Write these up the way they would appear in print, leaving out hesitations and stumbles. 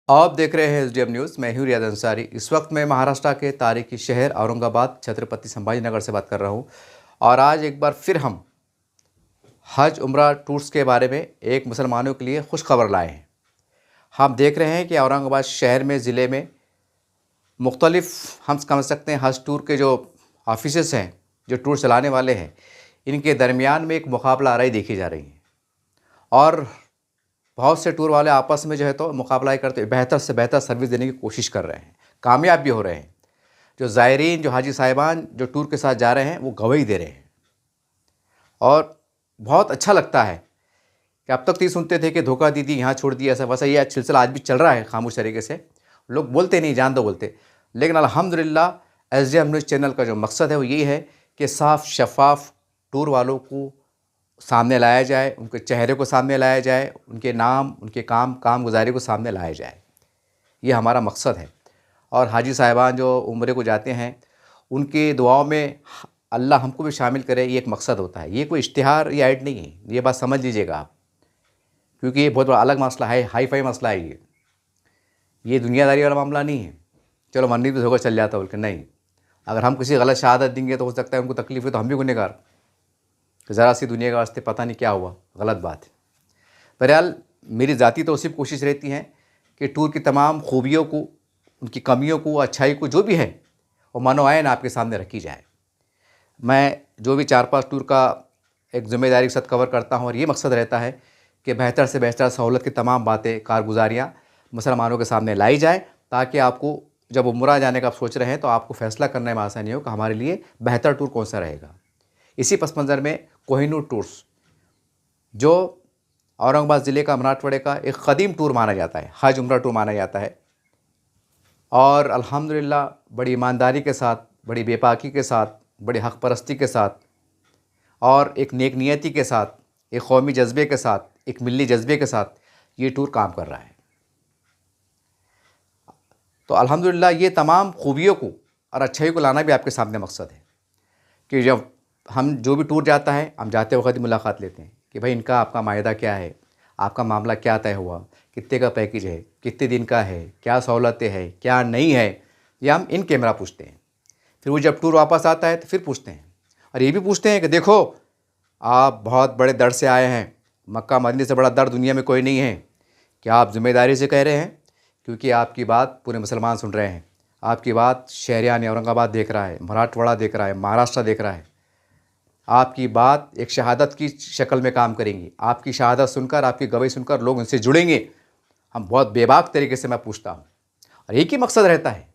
आप देख रहे हैं एसडीएम न्यूज़। मैं हूं रियाज अंसारी। इस वक्त मैं महाराष्ट्र के तारीखी शहर औरंगाबाद छत्रपति संभाजी नगर से बात कर रहा हूं और आज एक बार फिर हम हज उम्रा टूर्स के बारे में एक मुसलमानों के लिए खुश खबर लाए हैं। हम देख रहे हैं कि औरंगाबाद शहर में ज़िले में मुख्तलिफ़ हम समझ सकते हैं हज टूर के जो ऑफिसेस हैं, जो टूर चलाने वाले हैं, इनके दरमियान में एक मुकाबला आराई देखी जा रही है और बहुत से टूर वाले आपस में जो है तो मुकाबला ही करते बेहतर से बेहतर सर्विस देने की कोशिश कर रहे हैं, कामयाब भी हो रहे हैं। जो ज़ायरीन, जो हाजी साहिबान जो टूर के साथ जा रहे हैं, वो गवाही दे रहे हैं और बहुत अच्छा लगता है कि अब तक तो ये सुनते थे कि धोखा दी थी, यहाँ छोड़ दिया, ऐसा वैसा। ये सिलसिला आज भी चल रहा है खामोश तरीके से, लोग बोलते नहीं, जान दो बोलते। लेकिन अल्हम्दुलिल्लाह एसडीएम न्यूज़ चैनल का जो मकसद है वो यही है कि साफ़ शफाफ टूर वालों को सामने लाया जाए, उनके चेहरे को सामने लाया जाए, उनके नाम, उनके कामगुजारी को सामने लाया जाए। ये हमारा मकसद है। और हाजी साहिबान जो उम्रे को जाते हैं, उनकी दुआओं में अल्लाह हमको भी शामिल करे, ये एक मकसद होता है। ये कोई इश्तिहार या ऐड नहीं है, ये बात समझ लीजिएगा आप, क्योंकि ये बहुत बड़ा अलग मसला है, हाई फाई मसला है। ये दुनियादारी वाला मामला नहीं है, चलो मरनी तो धोखा चल जाता बोल के, नहीं। अगर हम किसी गलत शहादत देंगे तो हो सकता है उनको तकलीफ है, तो हम भी गुनहगार। ज़रा सी दुनिया के वास्ते पता नहीं क्या हुआ, गलत बात है। बहरहाल मेरी ज़ाती तौसीफ़ कोशिश रहती है कि टूर की तमाम खूबियों को, उनकी कमियों को, अच्छाई को, जो भी है वो मानो-आयन आपके सामने रखी जाए। मैं जो भी 4-5 टूर का एक ज़िम्मेदारी के साथ कवर करता हूँ और ये मकसद रहता है कि बेहतर से बेहतर सहूलत की तमाम बातें, कारगुजारियाँ मुसलमानों के सामने लाई जाए, ताकि आपको जब उम्रा जाने का आप सोच रहे हैं तो आपको फ़ैसला करने में आसानी हो कि हमारे लिए बेहतर टूर कौन सा रहेगा। इसी पस मंज़र में कोहिनूर टूर्स, जो औरंगाबाद ज़िले का मराठवाड़े का एक क़दीम टूर माना जाता है, हज उम्रा टूर माना जाता है, और अल्हम्दुलिल्लाह बड़ी ईमानदारी के साथ, बड़ी बेपाकी के साथ, बड़ी हक़ परस्ती के साथ और एक नेक नियति के साथ, एक कौमी जज्बे के साथ, एक मिल्ली जज्बे के साथ ये टूर काम कर रहा है। तो अल्हम्दुलिल्लाह ये तमाम खूबियों को और अच्छाई को लाना भी आपके सामने मकसद है कि जब हम जो भी टूर जाता है, हम जाते वक्त ही मुलाकात लेते हैं कि भाई इनका आपका मायदा क्या है, आपका मामला क्या तय हुआ, कितने का पैकेज है, कितने दिन का है, क्या सहूलतें हैं, क्या नहीं है, ये हम इन कैमरा पूछते हैं। फिर वो जब टूर वापस आता है तो फिर पूछते हैं, और ये भी पूछते हैं कि देखो आप बहुत बड़े दर से आए हैं, मक्का मदीने से बड़ा दर दुनिया में कोई नहीं है, क्या आप ज़िम्मेदारी से कह रहे हैं? क्योंकि आपकी बात पूरे मुसलमान सुन रहे हैं, आपकी बात शहरियान औरंगाबाद देख रहा है, मराठवाड़ा देख रहा है, महाराष्ट्र देख रहा है। आपकी बात एक शहादत की शक्ल में काम करेंगी। आपकी शहादत सुनकर, आपकी गवाही सुनकर लोग उनसे जुड़ेंगे। हम बहुत बेबाक तरीके से मैं पूछता हूँ, और एक ही मकसद रहता है,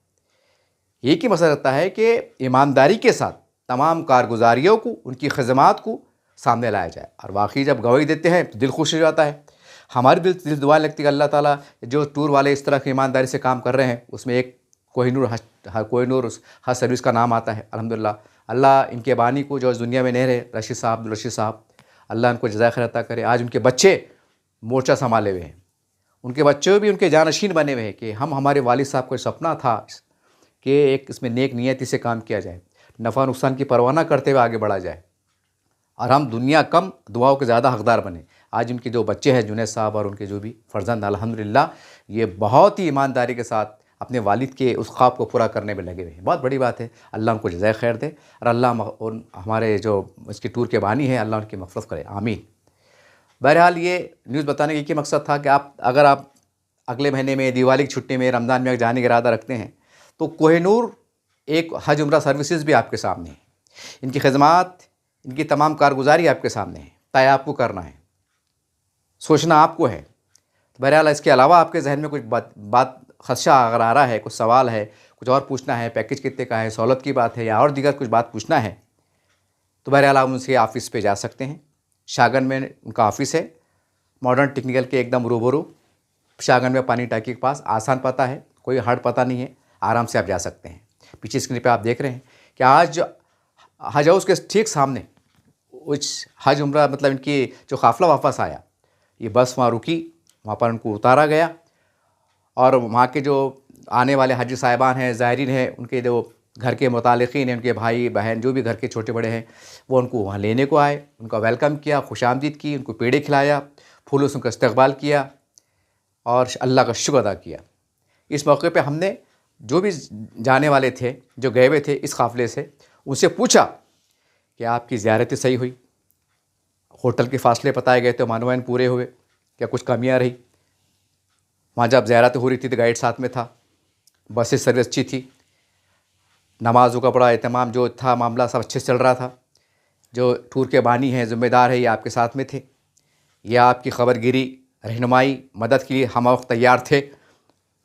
एक ही मकसद रहता है कि ईमानदारी के साथ तमाम कारगुजारियों को, उनकी खदमात को सामने लाया जाए। और वाकई जब गवाही देते हैं तो दिल खुश हो जाता है, हमारी दिल दुआ लगती है कि अल्लाह ताला जो टूर वाले इस तरह की ईमानदारी से काम कर रहे हैं, उसमें एक कोहिनूर हज सर्विस का नाम आता है। अल्हम्दुलिल्लाह अल्लाह इनके बानी को, जो इस दुनिया में नहीं रहे, अब्दुल रशीद साहब, अल्लाह उनको जज़ाए खैर अता करे। आज उनके बच्चे मोर्चा संभाले हुए हैं, उनके बच्चे भी उनके जानशीन बने हुए हैं कि हमारे वालिद साहब को सपना था कि एक इसमें नेक नियति से काम किया जाए, नफ़ा नुकसान की परवाह न करते हुए आगे बढ़ा जाए, और हम दुनिया कम दुआओं के ज़्यादा हकदार बने। आज उनके जो बच्चे हैं, जुनैद साहब और उनके जो भी फर्जंद, अल्हम्दुलिल्लाह ये बहुत ही ईमानदारी के साथ अपने वालिद के उस ख्वाब को पूरा करने में लगे हुए हैं। बहुत बड़ी बात है। अल्लाह उनको जज़ाए खैर दे, और अल्लाह हमारे जो इसकी टूर के बानी है, अल्लाह उनकी मग़फ़िरत करे, आमीन। बहरहाल ये न्यूज़ बताने का एक ही मकसद था कि अगर आप अगले महीने में, दिवाली की छुट्टी में, रमज़ान में जाने का इरादा रखते हैं, तो कोहिनूर एक हज उम्रा सर्विसेज भी आपके सामने है। इनकी खदमात, इनकी तमाम कारगुजारी आपके सामने है। तय आपको करना है, सोचना आपको है। तो बहरहाल इसके अलावा आपके जहन में कुछ बात खदशा अगर आ रहा है, कुछ सवाल है, कुछ और पूछना है, पैकेज कितने का है, सहूलत की बात है, या और दीगर कुछ बात पूछना है, तो बहरहाल आप उनके ऑफ़िस पे जा सकते हैं। शागन में उनका ऑफ़िस है, मॉडर्न टेक्निकल के एकदम रूबरू, शागन में पानी टंकी के पास। आसान पता है, कोई हार्ड पता नहीं है, आराम से आप जा सकते हैं। पीछे स्क्रीन पर आप देख रहे हैं कि आज हज हाउस के ठीक सामने उस हज उम्रा मतलब इनकी जो काफ़िला वापस आया, ये बस वहाँ रुकी, वहाँ पर उनको उतारा गया, और वहाँ के जो आने वाले हाजी साहिबान हैं, ज़ायरीन हैं, उनके जो घर के मुतालिकीन हैं, उनके भाई बहन जो भी घर के छोटे बड़े हैं, वो उनको वहाँ लेने को आए, उनका वेलकम किया, खुशामदीद की, उनको पेड़े खिलाया, फूलों से उनका इस्तकबाल किया और अल्लाह का शुक्र अदा किया। इस मौके पे हमने जो भी जाने वाले थे, जो गए हुए थे इस काफ़िले से, उनसे पूछा कि आपकी ज़ियारत सही हुई, होटल के फासले बताए गए तो मानवान पूरे हुए, क्या कुछ कमियां रही? वहाँ जब ज़ियारत हो रही थी तो गाइड साथ में था, बसें सर्विस अच्छी थी, नमाज़ों का बड़ा एहतमाम जो था, मामला सब अच्छे से चल रहा था। जो टूर के बानी हैं, ज़िम्मेदार है, ये आपके साथ में थे, ये आपकी खबरगिरी, रहनुमाई, मदद के लिए हम वक्त तैयार थे।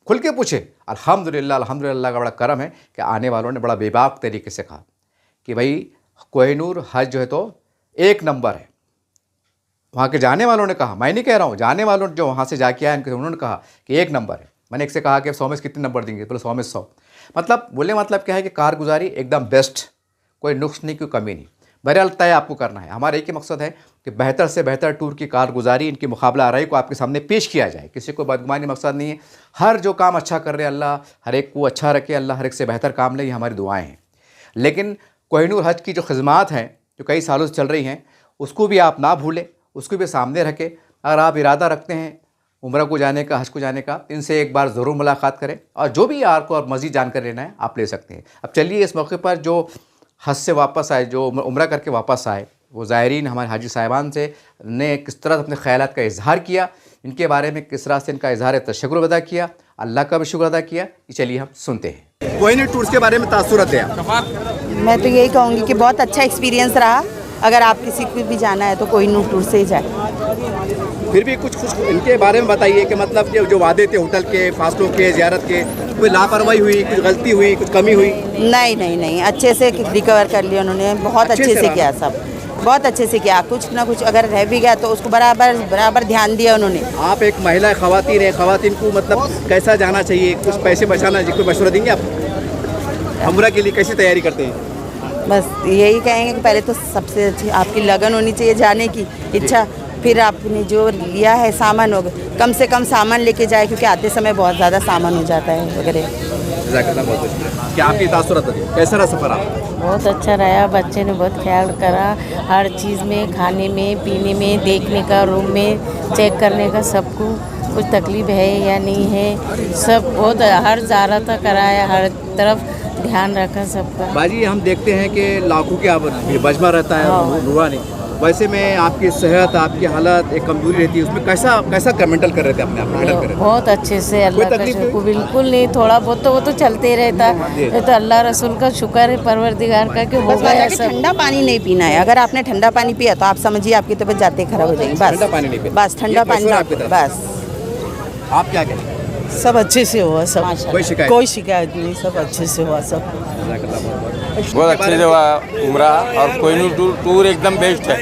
खुल के पूछे। अल्हम्दुलिल्लाह, अल्हम्दुलिल्लाह का बड़ा करम है कि आने वालों ने बड़ा बेबाक तरीके से कहा कि भाई कोहिनूर हज जो है तो एक नंबर है। वहाँ के जाने वालों ने कहा, मैं नहीं कह रहा हूँ, जाने वालों जो वहाँ से जाके आए उन्होंने कहा कि एक नंबर है। मैंने एक से कहा कि 100 में कितने नंबर देंगे? बोले 100 में 100। मतलब बोले मतलब क्या है कि कारगुजारी एकदम बेस्ट, कोई नुक्स नहीं, कोई कमी नहीं। बहरहाल तय आपको करना है। हमारा एक ही मकसद है कि बेहतर से बेहतर टूर की कारगुजारी, इनकी मुकाबला आराई को आपके सामने पेश किया जाए। किसी को बदगुमानी मकसद नहीं है। हर जो काम अच्छा कर रहे हैं अल्लाह हर एक को अच्छा रखे, अल्लाह हर एक से बेहतर काम ले, ये हमारी दुआएँ हैं। लेकिन कोहिनूर हज की जो खिदमात हैं जो कई सालों से चल रही हैं, उसको भी आप ना भूलें, उसको भी सामने रखें। अगर आप इरादा रखते हैं उम्रा को जाने का, हज को जाने का, इनसे एक बार ज़रूर मुलाकात करें और जो भी आपको और मज़ीद जानकारी लेना है आप ले सकते हैं। अब चलिए इस मौके पर जो हज से वापस आए, जो उम्रा करके वापस आए, वो ज़ायरीन हमारे हाजी साहिबान से ने किस तरह अपने ख़यालात का इजहार किया, इनके बारे में किस तरह से इनका इजहार तशक्कुर अदा किया, अल्लाह का भी शुक्र अदा किया, ये चलिए हम सुनते हैं। कोहिनूर टूर्स के बारे में तासुरत है। मैं तो यही कहूँगी कि बहुत अच्छा एक्सपीरियंस रहा। अगर आप किसी को भी जाना है तो कोहिनूर टूर से ही जाए। फिर भी कुछ इनके बारे में बताइए कि मतलब जो वादे थे होटल के, फासलों के, ज़ियारत के, कोई लापरवाही हुई, कुछ गलती हुई, कुछ कमी हुई? नहीं, अच्छे से रिकवर कर लिया उन्होंने, बहुत अच्छे से किया, सब बहुत अच्छे से किया। कुछ ना कुछ अगर रह भी गया तो उसको बराबर ध्यान दिया उन्होंने। आप एक महिला ख़वातीन है, ख़वातीन को मतलब कैसा जाना चाहिए, कुछ पैसे बचाना चाहिए, कोई मशवरा देंगे आप? उम्रा के लिए कैसी तैयारी करते हैं? बस यही कहेंगे कि पहले तो सबसे अच्छी आपकी लगन होनी चाहिए, जाने की इच्छा, फिर आपने जो लिया है सामान होगा, कम से कम सामान लेके जाए, क्योंकि आते समय बहुत ज़्यादा सामान हो जाता है वगैरह। क्या आपकी तासुरत है, कैसा रहा सफ़र आप? बहुत अच्छा रहा, बच्चे ने बहुत ख्याल करा, हर चीज़ में, खाने में, पीने में, देखने का, रूम में चेक करने का, सबको कुछ तकलीफ़ है या नहीं है, सब बहुत हर ज़ारत कराया, हर तरफ ध्यान रखा सबका। बाजी हम देखते हैं कि लाखों के बजमा रहता है नूरानी, वैसे में आपकी सेहत, आपकी हालत एक कमजोरी रहती है, उसमें कैसा कमेंटल कर रहे थे अपने आप हैंडल कर रहे थे? बहुत अच्छे से, अल्लाह का शुक्र, बिल्कुल नहीं, थोड़ा बहुत तो वो तो चलते ही रहता है। ये तो अल्लाह रसूल का शुक्र है, परवरदिगार का, कि हो गया सब। ठंडा पानी नहीं पीना है। अगर आपने ठंडा पानी पिया तो आप समझिए आपकी तबीयत जाते ही खराब हो जाएगी। बस ठंडा पानी नहीं पिया, बस ठंडा पानी बस। आप क्या कहें? सब अच्छे से हुआ, सब कोई शिकायत नहीं, सब अच्छे से हुआ, सब बहुत अच्छे से हुआ उम्रा। और कोहिनूर टूर एकदम बेस्ट है,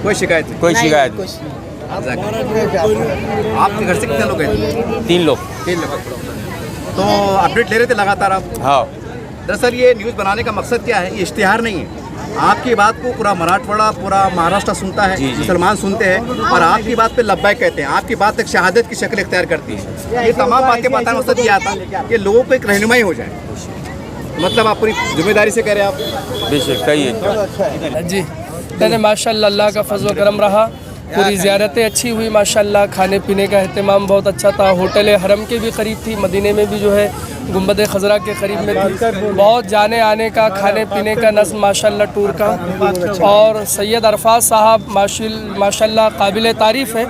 कोई शिकायत नहीं? कोई शिकायत नहीं। आपके घर से कितने लोग हैं? 3 लोग। तो अपडेट ले रहे थे लगातार आप? हाँ। दरअसल ये न्यूज़ बनाने का मकसद क्या है, ये इश्तिहार नहीं है। आपकी बात को पूरा मराठवाड़ा, पूरा महाराष्ट्र सुनता है, मुसलमान सुनते हैं, और आपकी बात पे लब्बैक कहते हैं। आपकी बात एक शहादत की शक्ल इख्तियार करती है। ये तमाम बातें बताना मकसद ये आता कि लोगों को एक रहनुमाई हो जाए। मतलब आप पूरी जिम्मेदारी से कह रहे हैं आप? बेशक कहिए जी। मैंने माशाल्लाह अल्लाह का फजल करम रहा, पूरी ज़ियारतें अच्छी हुई माशाल्लाह, खाने पीने का अहतमाम बहुत अच्छा था, होटल हरम के भी करीब थी, मदीने में भी जो है गुंबद खजरा के करीब में थी, बहुत जाने आने का, खाने पीने का नज़्म माशाल्लाह टूर का। और सैयद अरफात साहब माशाल्लाह काबिल तारीफ़ है,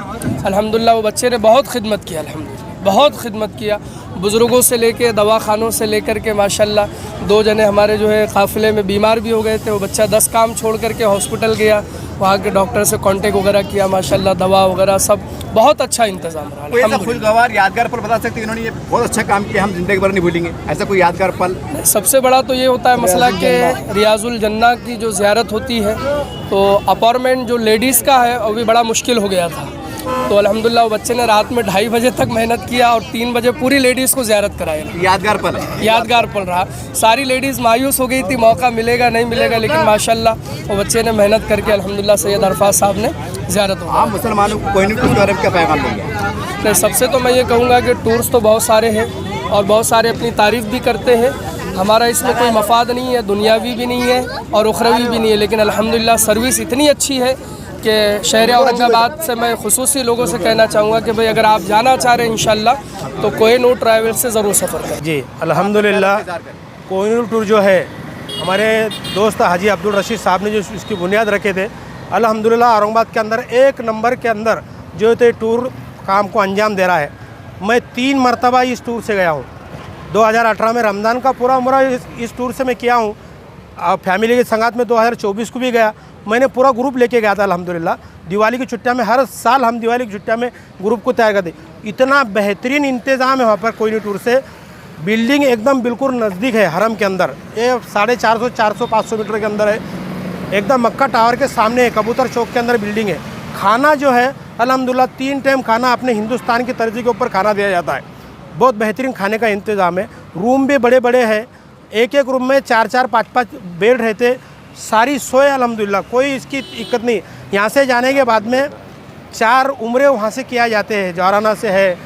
अल्हम्दुलिल्लाह वो बच्चे ने बहुत खिदमत किया, अल्हम्दुलिल्लाह बहुत खिदमत किया, बुज़ुर्गों से लेके दवाखानों से लेकर के माशाल्लाह। 2 जने हमारे जो है काफ़िले में बीमार भी हो गए थे, वो बच्चा 10 काम छोड़ करके हॉस्पिटल गया, वहाँ के डॉक्टर से कांटेक्ट वगैरह किया, माशाल्लाह दवा वगैरह सब बहुत अच्छा इंतज़ाम रहा। कोई ऐसा खुशगवार यादगार पल बता सकते हैं इन्होंने ये बहुत अच्छा काम किया, हम जिंदगी भर नहीं भूलेंगे, ऐसा कोई यादगार पल? सबसे बड़ा तो ये होता है मसला कि रियाजुल जन्ना की जो ज़ियारत होती है तो अपॉइंटमेंट जो लेडीज़ का है वो भी बड़ा मुश्किल हो गया था, तो अल्हम्दुलिल्लाह वो बच्चे ने रात में 2:30 बजे तक मेहनत किया और 3 बजे पूरी लेडीज़ को ज़ियारत कराई। यादगार पल है, यादगार पल रहा। सारी लेडीज़ मायूस हो गई थी, मौका मिलेगा नहीं मिलेगा, लेकिन माशाल्लाह वो बच्चे ने मेहनत करके अल्हम्दुलिल्लाह सैयद अरफात साहब ने ज़ियारत हो। आप मुसलमानों को कोहिनूर के बारे में क्या पैगाम देंगे? नहीं, सबसे तो मैं ये कहूँगा कि टूर्स तो बहुत सारे हैं और बहुत सारे अपनी तारीफ़ भी करते हैं, हमारा इसमें कोई मफाद नहीं है, दुनियावी भी नहीं है और उखरवी भी नहीं है, लेकिन अल्हम्दुलिल्लाह सर्विस इतनी अच्छी है के शहर औरंगाबाद से मैं खुसूसी लोगों से कहना चाहूँगा कि भाई अगर आप जाना चाह रहे हैं इंशाल्लाह तो कोहिनूर ट्रैवल से ज़रूर सफ़र करें। जी अल्हम्दुलिल्लाह कोहिनूर टूर जो है हमारे दोस्त हाजी अब्दुल रशीद साहब ने जो इसकी बुनियाद रखे थे, अल्हम्दुलिल्लाह औरंगाबाद के अंदर एक नंबर के अंदर जो है टूर काम को अंजाम दे रहा है। मैं 3 मरतबा इस टूर से गया हूँ। 2018 में रमज़ान का पूरा उम्र इस टूर से मैं किया हूँ। फैमिली के संगात में 2024 को भी गया। मैंने पूरा ग्रुप लेके गया था अल्हम्दुलिल्लाह। दिवाली की छुट्टियां में हर साल हम दिवाली की छुट्टियां में ग्रुप को तैयार करते। इतना बेहतरीन इंतज़ाम है वहाँ पर कोहिनूर टूर से। बिल्डिंग एकदम बिल्कुल नज़दीक है हरम के अंदर, ये 450 400 मीटर के अंदर है। एकदम मक्का टावर के सामने है, कबूतर चौक के अंदर बिल्डिंग है। खाना जो है अल्हम्दुलिल्लाह 3 टाइम खाना अपने हिंदुस्तान की तर्ज के ऊपर खाना दिया जाता है। बहुत बेहतरीन खाने का इंतज़ाम है। रूम भी बड़े बड़े हैं, एक रूम में 4 5 बेड रहते। सारी सोए अल्हम्दुलिल्लाह, कोई इसकी दिक्कत नहीं। यहाँ से जाने के बाद में 4 उम्रे वहाँ से किया जाते हैं। जौराना से है,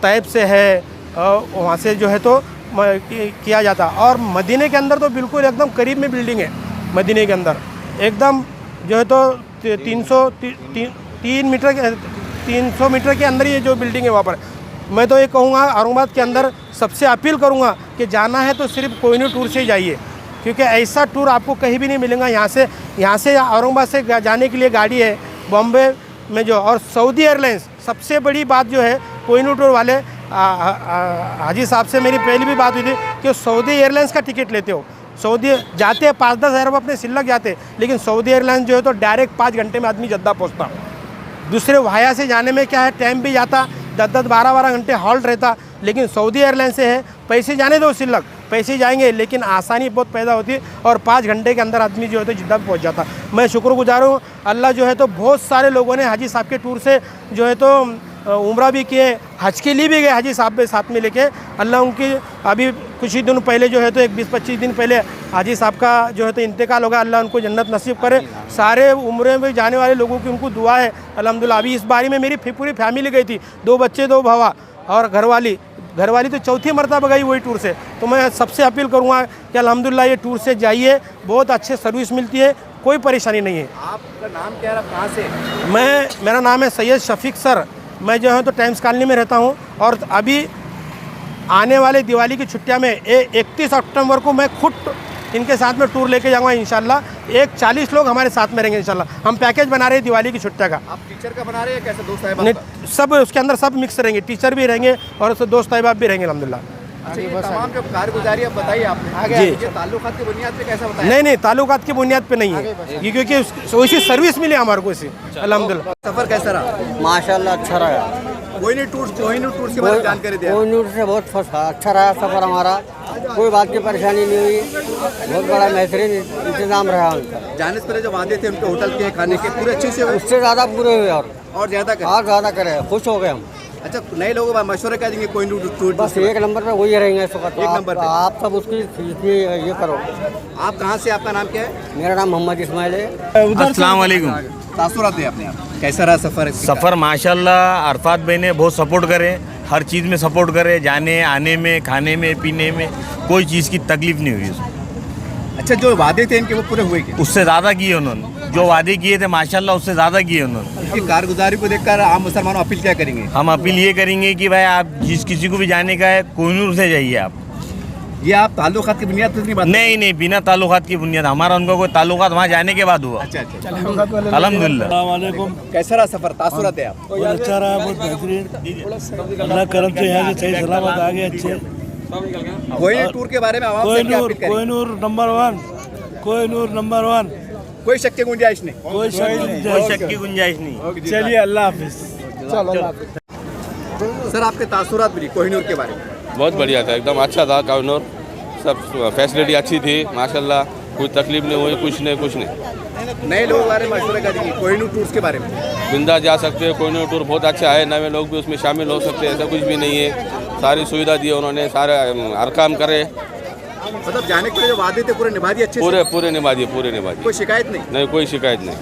तैब से है, वहाँ से जो है तो किया जाता। और मदीने के अंदर तो बिल्कुल एकदम करीब में बिल्डिंग है। मदीने के अंदर एकदम जो है तो 300 मीटर के अंदर ये जो बिल्डिंग है वहाँ पर। मैं तो ये कहूँगा औरंगाबाद के अंदर सबसे अपील करूँगा कि जाना है तो सिर्फ कोहिनूर टूर से ही जाइए, क्योंकि ऐसा टूर आपको कहीं भी नहीं मिलेगा। यहाँ से औरंगाबाद से जाने के लिए गाड़ी है बॉम्बे में जो। और सऊदी एयरलाइंस सबसे बड़ी बात जो है, कोहिनूर टूर वाले हाजी साहब से मेरी पहले भी बात हुई थी कि सऊदी एयरलाइंस का टिकट लेते हो। सऊदी जाते हैं 5-10 हज़ार रुपये अपने सिल्लक जाते, लेकिन सऊदी एयरलाइंस जो है तो डायरेक्ट 5 घंटे में आदमी जद्दा पहुँचता। दूसरे वाया से जाने में क्या है, टाइम भी जाता, 10-10 12-12 घंटे हॉल्ट रहता। लेकिन सऊदी एयरलाइन से है, पैसे जाने दो सिल्लक, पैसे जाएंगे लेकिन आसानी बहुत पैदा होती है और 5 घंटे के अंदर आदमी जो है तो जिद्दा पहुंच जाता। मैं शुक्रगुजार हूँ अल्लाह जो है तो बहुत सारे लोगों ने हाजी साहब के टूर से जो है तो उम्रा भी किए, हज के लिए भी गए हाजी साहब के साथ में लेके। अल्लाह उनकी अभी कुछ ही दिन पहले जो है तो 20-25 दिन पहले हाजी साहब का जो है तो इंतकाल होगा। अल्लाह उनको जन्नत नसीब करे। सारे उम्रे में जाने वाले लोगों की उनको दुआ है अल्हम्दुलिल्लाह। अभी इस बारी में मेरी पूरी फैमिली गई थी, 2 बच्चे 2 भवा और घरवाली तो चौथी मरतबा गई वही टूर से। तो मैं सबसे अपील करूँगा कि अल्हम्दुलिल्लाह ये टूर से जाइए, बहुत अच्छे सर्विस मिलती है, कोई परेशानी नहीं है। आपका नाम क्या है, कहाँ से? मेरा नाम है सैयद शफीक सर। मैं जो है तो टाइम्स कॉलोनी में रहता हूँ। और अभी आने वाले दिवाली की छुट्टियां में 31 अक्टूबर को मैं खुद इनके साथ में टूर लेके जाऊँगा इंशाल्लाह। 40 लोग हमारे साथ में रहेंगे इंशाल्लाह। हम पैकेज बना रहे हैं दिवाली की छुट्टियां का। आप टीचर का बना रहे हैं कैसे, दोस्त साहिब? नहीं, सब उसके अंदर सब मिक्स रहेंगे, टीचर भी रहेंगे और उससे दोस्त साहिबाब भी रहेंगे अल्हम्दुलिल्लाह। अच्छा, ये तमाम जो कारगुजारी आप बताइए आपने, जी। ये ताल्लुकात की बुनियाद पे कैसा बताया? नहीं, ताल्लुकात की बुनियाद पे नहीं है ये, क्योंकि वैसी सर्विस मिली हमारे को इसी अल्हम्दुलिल्लाह। सफ़र कैसा रहा? माशाल्लाह अच्छा रहा। कोहिनूर टूर के बारे में जानकारी दिया। कोहिनूर से बहुत अच्छा रहा सफ़र हमारा, कोई बात की परेशानी नहीं हुई। बहुत बड़ा बेहतरीन इंतज़ाम रहा उनका। जाने से पहले जो वादे थे उनके होटल के खाने के पूरे अच्छे से हुए? उससे ज़्यादा पूरे हुए और ज़्यादा कर? और ज़्यादा करे, खुश हो गए हम। अच्छा, नए लोगों को मशवरा क्या देंगे कोहिनूर टूर? बस 1 नंबर पे वही रहेंगे इस वक्त। एक नंबर पे। आप सब उसकी ये करो। आप कहाँ से, आपका नाम क्या है? मेरा नाम मोहम्मद इस्माइल है। अस्सलाम वालेकुम। तासुरात है अपने आप, कैसा रहा सफ़र? सफ़र माशाल्लाह अरफात भाई ने बहुत सपोर्ट करे, हर चीज़ में सपोर्ट करे, जाने आने में, खाने में, पीने में, कोई चीज़ की तकलीफ़ नहीं हुई उसमें। अच्छा, जो वादे थे इनके वो पूरे हुए क्या? उससे ज़्यादा किए उन्होंने, जो वादे किए थे माशाल्लाह उससे ज़्यादा किए उन्होंने। इनकी कारगुजारी को देखकर आम मुसलमानों अपील क्या करेंगे? हम अपील ये करेंगे कि भाई आप जिस किसी को भी जाने का है कोहिनूर से जाइए आप। ये आप ताल्लुकात की बुनियाद पर नहीं बात? नहीं, बिना ताल्लुकात की बुनियाद, हमारा उनका कोई ताल्लुकात वहाँ जाने के बाद हुआ। अच्छा, अल्हम्दुलिल्लाह। कैसा रहा सफ़र, तासुरात है आप? बहुत अच्छा रहा, बहुत बेहतरीन। अल्लाह करम से यहाँ से सही सलामत आ गए अच्छे। कोहिनूर टूर के बारे में आवाम से क्या अपील करेंगे? Kohinoor number 1, Kohinoor number 1। कोई शक की गुंजाइश नहीं? कोई शक की गुंजाइश नहीं। चलिए, अल्लाह हाफिज़। सर, आपके तासुरात भी कोहिनूर के बारे में? बहुत बढ़िया था, एकदम अच्छा था कोहिनूर। सब फैसिलिटी अच्छी थी माशाल्लाह, कोई तकलीफ नहीं हुई, कुछ नहीं। नए लोगों के बारे में मशवरा क्या देंगे कोहिनूर टूर्स के बारे में? बिंदा जा सकते हैं, कोहिनूर टूर बहुत अच्छा है, नए लोग भी उसमें शामिल हो सकते हैं, ऐसा कुछ भी नहीं है। सारी सुविधा दी उन्होंने, सारे हर काम करे। मतलब जाने के लिए जो वादे थे पूरे निभा दिए अच्छे से? पूरे निभा दिए। कोई शिकायत नहीं? नहीं, कोई शिकायत नहीं।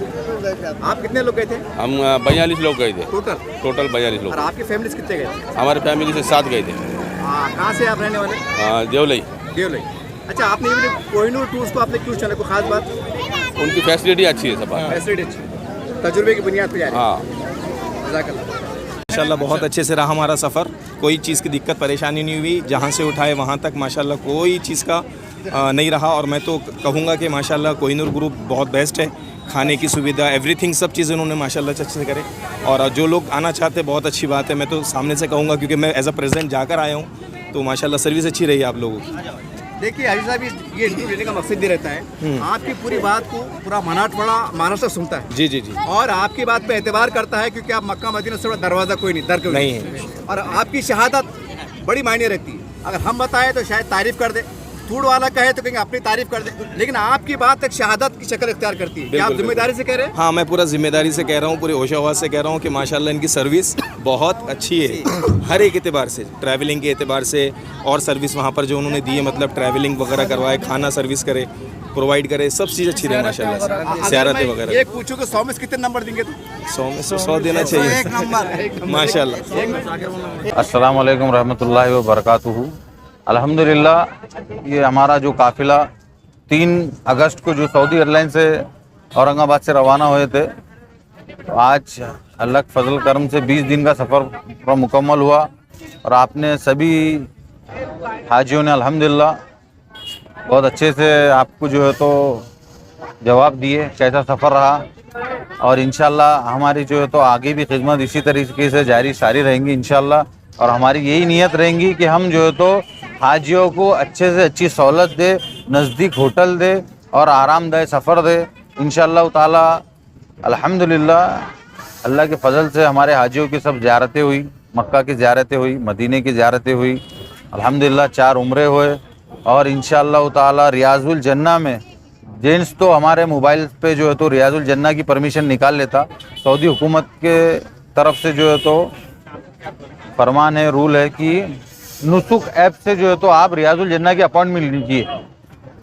आप कितने लोग गए थे? हम 42 लोग गए थे टोटल 42 लोग। और आपकी फैमिली से कितने गए थे? हमारे फैमिली से 7 गए थे। कहाँ से आप रहने वाले? देवलई। अच्छा, आपने ये कोहिनूर टूर्स को आपने क्यों चुना, कोई खास बात? उनकी फैसिलिटी अच्छी है, सब फैसिलिटी अच्छी है। तजुर्बे की बुनियाद पर जा रहे हाँ हैं। जज़ाकल्लाह। माशाल्लाह बहुत अच्छे से रहा हमारा सफ़र, कोई चीज़ की दिक्कत परेशानी नहीं हुई, जहाँ से उठाए वहाँ तक माशाल्लाह कोई चीज़ का नहीं रहा। और मैं तो कहूँगा कि माशाल्लाह कोहिनूर ग्रुप बहुत बेस्ट है, खाने की सुविधा एवरीथिंग सब चीज़ उन्होंने माशाल्लाह अच्छे से करे। और जो लोग आना चाहते हैं बहुत अच्छी बात है, मैं तो सामने से कहूँगा क्योंकि मैं एज अ प्रेसिडेंट जाकर आया हूँ, तो माशाल्लाह सर्विस अच्छी रही आप लोगों की। देखिए हाजी साहब, ये इंटरव्यू लेने का मकसद भी रहता है, आपकी पूरी बात को पूरा मराठवाड़ा महाराष्ट्र सुनता है जी जी जी। और आपकी बात पे एतबार करता है, क्योंकि आप मक्का मदीना से बड़ा दरवाज़ा कोई नहीं, दर कोई नहीं है। और आपकी शहादत बड़ी मायने रखती है। अगर हम बताएं तो शायद तारीफ़ कर दे, फूड वाला कहे तो कहेंगे अपनी तारीफ़ कर दे, लेकिन आपकी बात एक शहादत की शक्ल इख्तियार करती है। क्या आप जिम्मेदारी से कह रहे हैं? हाँ, मैं पूरा जिम्मेदारी से कह रहा हूँ, पूरे होशो-हवास से कह रहा हूँ कि माशाल्लाह इनकी सर्विस बहुत अच्छी है, हर एक एतबार से, ट्रैवलिंग के एतबार से और सर्विस वहाँ पर जो उन्होंने दी है, मतलब ट्रैवलिंग वगैरह करवाए, खाना सर्विस करे, प्रोवाइड करे, सब चीज़ अच्छी रही माशाल्लाह से, ज़ियारतें वगैरह। एक पूछूं कि 100 में से कितने नंबर देंगे? तो 100 में से 100 देना चाहिए। एक नंबर माशाल्लाह। अस्सलाम वालेकुम रहमतुल्लाहि व बरकातुहू। अल्हम्दुलिल्लाह, ये हमारा जो काफ़िला 3 अगस्त को जो सऊदी एयरलाइन से औरंगाबाद से रवाना हुए थे, तो आज अल्लाह के फजल करम से 20 दिन का सफ़र पूरा मुकम्मल हुआ। और आपने सभी हाजियों ने अल्हम्दुलिल्लाह बहुत अच्छे से आपको जो है तो जवाब दिए कैसा सफ़र रहा। और इंशाल्लाह हमारी जो है तो आगे भी खिदमत इसी तरीके से जारी सारी रहेंगी इंशाल्लाह। और हमारी यही नीयत रहेंगी कि हम जो है तो हाजियों को अच्छे से अच्छी सहूलत दे, नज़दीक होटल दे और आरामदायक सफ़र दे इंशाअल्लाह ताला। अल्हम्दुलिल्लाह अल्लाह के फजल से हमारे हाजियों की सब ज़ियारतें हुई, मक्का की ज़ियारतें हुई, मदीने की ज़ियारतें हुई, अल्हम्दुलिल्लाह 4 उम्रे हुए। और इंशाअल्लाह ताला रियाजुल जन्ना में जेंट्स तो हमारे मोबाइल पे जो है तो रियाजुल जन्ना की परमिशन निकाल लेता, सऊदी हुकूमत के तरफ से जो है तो फरमान है, रूल है कि नुसुक ऐप से जो है तो आप रियाजुल जन्ना की अपॉइंटमेंट लीजिए।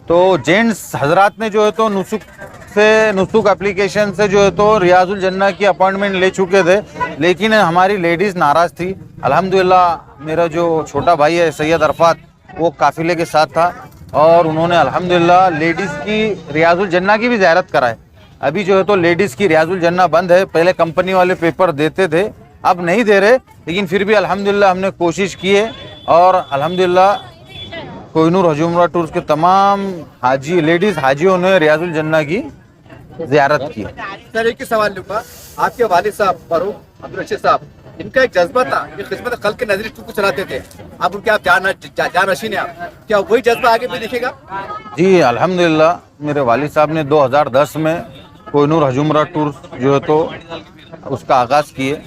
तो जेंट्स हजरात ने जो है तो नुसुक एप्लीकेशन से जो है तो रियाजुल जन्ना की अपॉइंटमेंट ले चुके थे, लेकिन हमारी लेडीज़ नाराज़ थी। अल्हम्दुलिल्लाह मेरा जो छोटा भाई है सैयद अरफात, वो काफ़िले के साथ था और उन्होंने अल्हम्दुलिल्लाह लेडीज़ की रियाजुल जन्ना की भी ज़ियारत कराए। अभी जो है तो लेडीज़ की रियाजुल जन्ना बंद है, पहले कंपनी वाले पेपर देते थे, अब नहीं दे रहे, लेकिन फिर भी अल्हम्दुलिल्लाह हमने कोशिश की है। और अल्हम्दुलिल्लाह कोहिनूर हज उम्रा टूर्स के तमाम लेडीज़ हाजियों ने रियाजुल जन्ना की ज़ियारत की। सर एक ही सवाल लूँगा, आपके वालिद साहब फारूक अब्दुल रशीद साहब, इनका एक जज्बा था, ये खिदमत खल्क के नजरिए को चलाते थे, अब उनके आप जानशीन हैं आप, क्या वही जज्बा आगे भी दिखेगा? जी अल्हम्दुलिल्लाह, मेरे वालिद साहब ने 2010 में कोहिनूर हज उम्रा टूर्स जो है तो उसका आगाज़ किए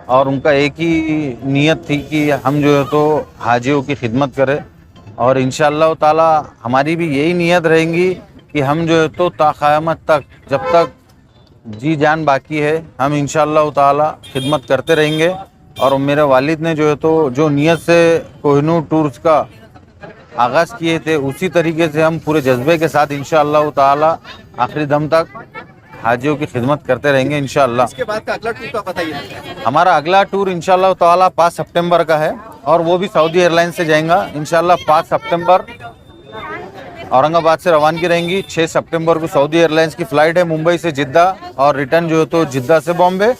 और उनका एक ही नीयत थी कि हम जो है तो हाजियों की खिदमत करें। और इंशाअल्लाह ताला हमारी भी यही नीयत रहेंगी कि हम जो है तो ता क़यामत तक, जब तक जी जान बाकी है, हम इंशाअल्लाह ताला खिदमत करते रहेंगे। और मेरे वालिद ने जो है तो जो नीयत से कोहिनूर टूर्स का आगाज़ किए थे, उसी तरीके से हम पूरे जज्बे के साथ इंशाअल्लाह ताला आखिरी दम तक हाजियों की खिदमत करते रहेंगे इंशाअल्लाह। इसके बाद का अगला टूर का बताइए। हमारा अगला टूर इंशाअल्लाह ताला 5 सितंबर का है और वो भी सऊदी एयरलाइन से जाएगा इंशाअल्लाह। 5 सितंबर औरंगाबाद से रवानगी रहेंगी, 6 सितंबर को सऊदी एयरलाइंस की फ़्लाइट है मुंबई से जिद्दा और रिटर्न जो है तो जिद्दा से बॉम्बे।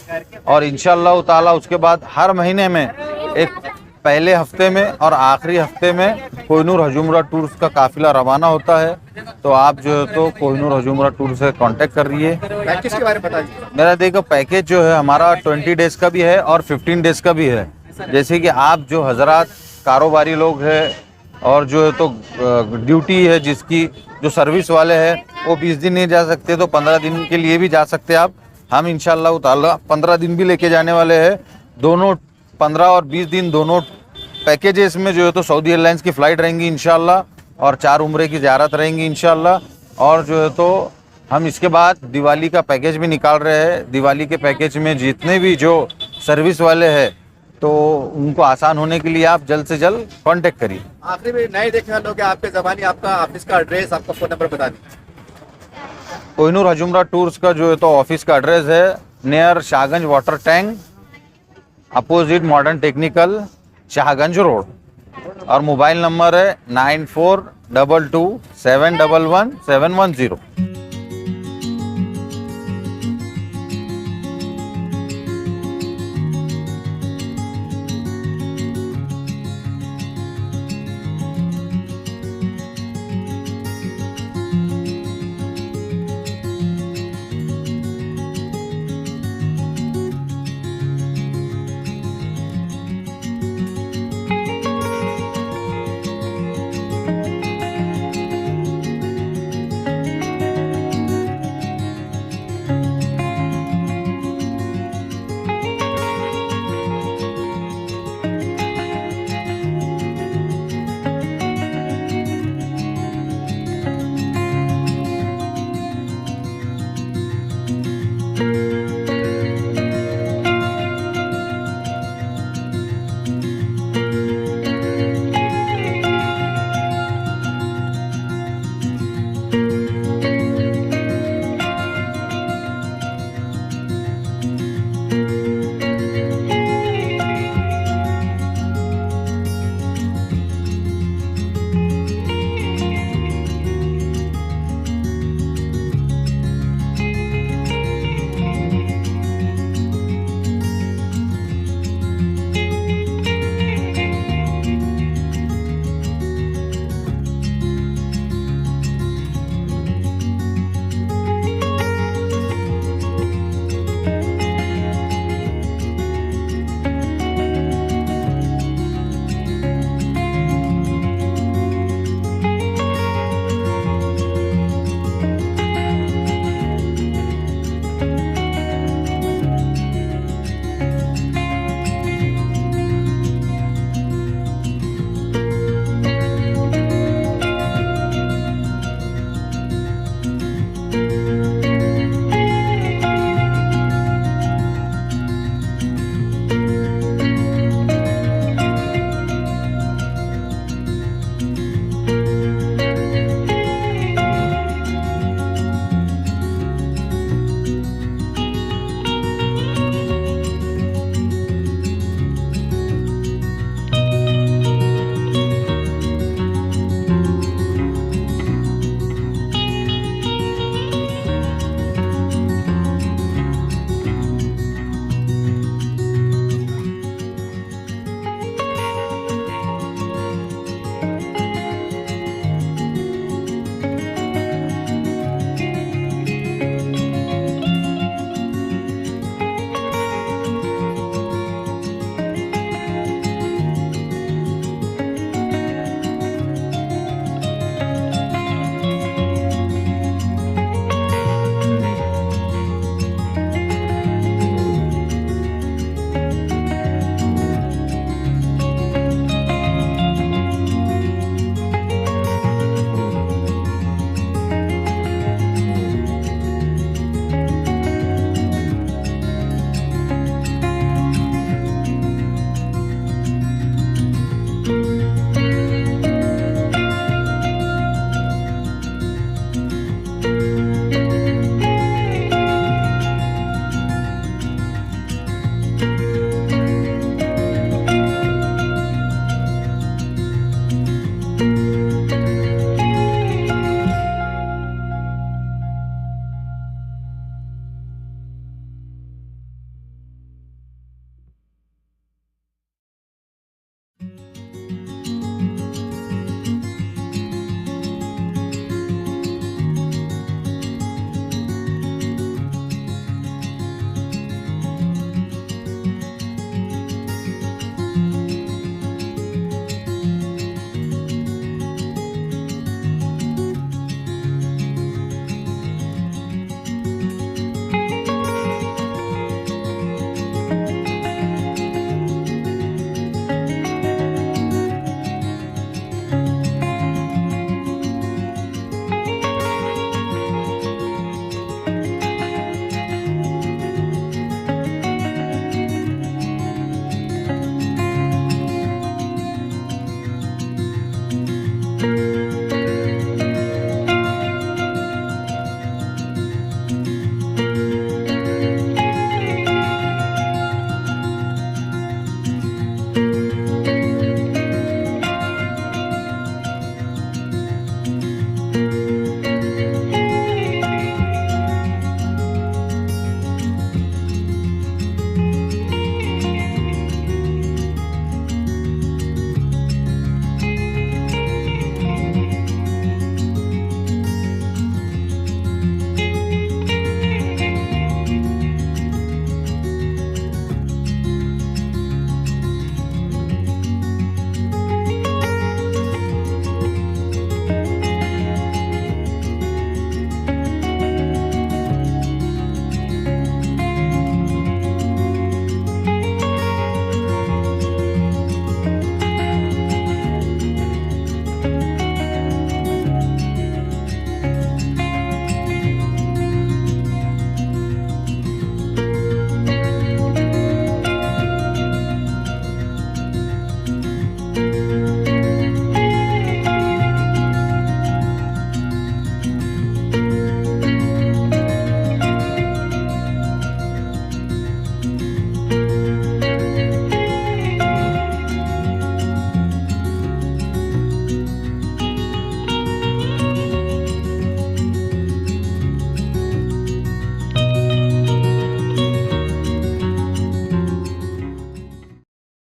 और इंशाअल्लाह ताला उसके बाद हर महीने में एक पहले हफ्ते में और आखिरी हफ्ते में कोहिनूर हज उम्रा टूर्स का काफ़िला रवाना होता है। तो आप जो है तो कोहिनूर हज उम्रा टूर से कांटेक्ट कर रही है। पैकेज के बारे में बताइए। मेरा देखो पैकेज जो है हमारा 20 डेज़ का भी है और 15 डेज़ का भी है। जैसे कि आप जो हजरात कारोबारी लोग हैं और जो है तो ड्यूटी है जिसकी, जो सर्विस वाले हैं, वो 20 दिन नहीं जा सकते तो 15 दिन के लिए भी जा सकते हैं आप। हम इंशाअल्लाह ताला 15 दिन भी लेके जाने वाले हैं। दोनों 15 और 20 दिन दोनों पैकेजेस में जो है तो सऊदी एयरलाइंस की फ़्लाइट रहेंगी इंशाअल्लाह और 4 उम्रे की ज़ियारत रहेंगी इंशाअल्लाह। और जो है तो हम इसके बाद दिवाली का पैकेज भी निकाल रहे हैं। दिवाली के पैकेज में जितने भी जो सर्विस वाले हैं तो उनको आसान होने के लिए आप जल्द से जल्द कांटेक्ट करिए। आखिरी में नए देखने वालों के आपके ज़बानी आपका ऑफिस का एड्रेस, आपका फ़ोन नंबर बता दीजिए। कोहिनूर हज उम्रा टूर्स का जो है तो ऑफिस का एड्रेस है near Shahganj water tank, opposite modern technical, Shahganj road. और मोबाइल नंबर है 9422 711 710। है।